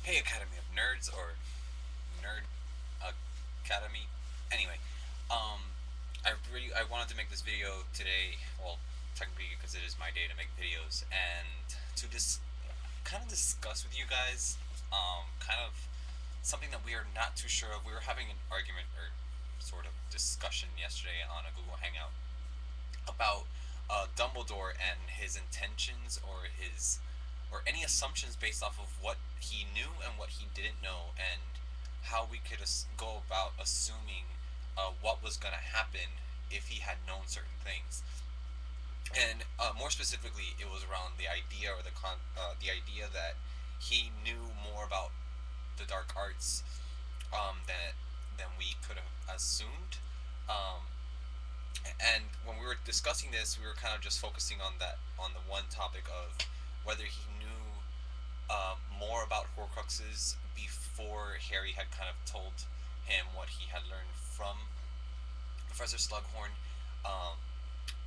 Hey, Academy of Nerds, or Nerd Academy. Anyway, I wanted to make this video today. Well, technically, because it is my day to make videos, and to kind of discuss with you guys, kind of something that we are not too sure of. We were having an argument or sort of discussion yesterday on a Google Hangout about Dumbledore and his intentions or any assumptions based off of what he knew and what he didn't know, and how we could go about assuming what was going to happen if he had known certain things. And more specifically, it was around the idea or the idea that he knew more about the dark arts than we could have assumed. Um, and when we were discussing this, we were kind of just focusing on the one topic of whether he knew more about Horcruxes before Harry had kind of told him what he had learned from Professor Slughorn, um,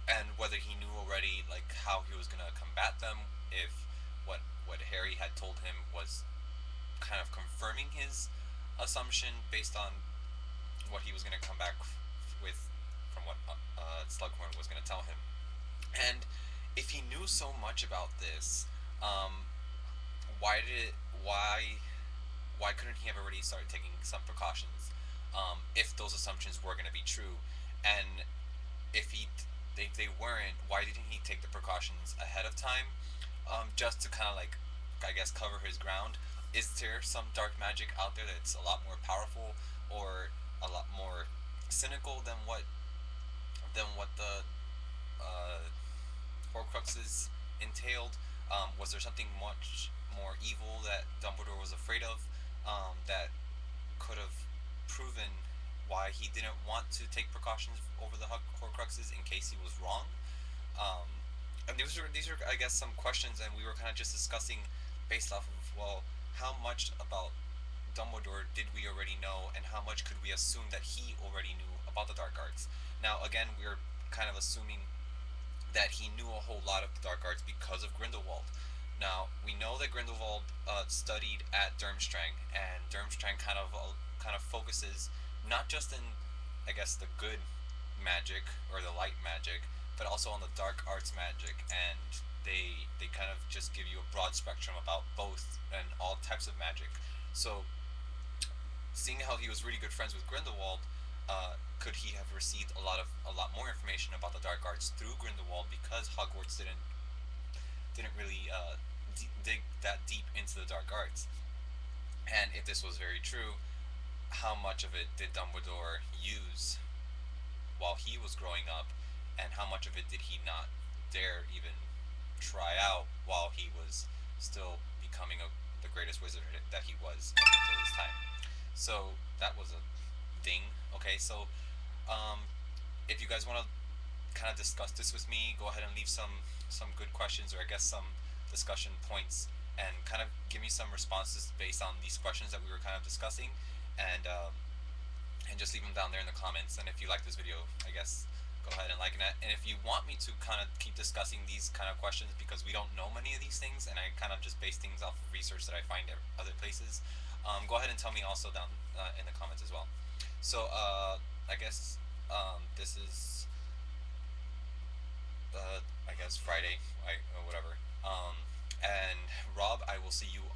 and whether he knew already like how he was gonna combat them. If what Harry had told him was kind of confirming his assumption based on what he was gonna come back with from what Slughorn was gonna tell him. And if he knew so much about this, um, why did it, why couldn't he have already started taking some precautions if those assumptions were going to be true? And if if they weren't, why didn't he take the precautions ahead of time, just to kind of like, I guess, cover his ground? Is there some dark magic out there that's a lot more powerful or a lot more cynical than what the uh, Horcruxes entailed? Was there something much more evil that Dumbledore was afraid of, that could have proven why he didn't want to take precautions over the Horcruxes in case he was wrong? Um, and these are I guess some questions, and we were kind of just discussing based off of, well, how much about Dumbledore did we already know, and how much could we assume that he already knew about the dark arts? Now, again, we're kind of assuming that he knew a whole lot of the dark arts because of Grindelwald. Now, we know that Grindelwald studied at Durmstrang, and Durmstrang kind of focuses not just in, I guess, the good magic or the light magic, but also on the dark arts magic, and they kind of just give you a broad spectrum about both and all types of magic. So, seeing how he was really good friends with Grindelwald, could he have received a lot more information about the dark arts through Grindelwald because Hogwarts didn't really dig that deep into the dark arts? And if this was very true, how much of it did Dumbledore use while he was growing up, and how much of it did he not dare even try out while he was still becoming the greatest wizard that he was up until this time? So that was a thing. Okay, so um, if you guys want to kind of discuss this with me, go ahead and leave some good questions, or I guess some discussion points, and kind of give me some responses based on these questions that we were kind of discussing, and just leave them down there in the comments. And if you like this video, I guess go ahead and like it. And if you want me to kind of keep discussing these kind of questions, because we don't know many of these things, and I kind of just base things off of research that I find at other places, go ahead and tell me also down in the comments as well. So I guess this is I guess Friday, or whatever. And Rob, I will see you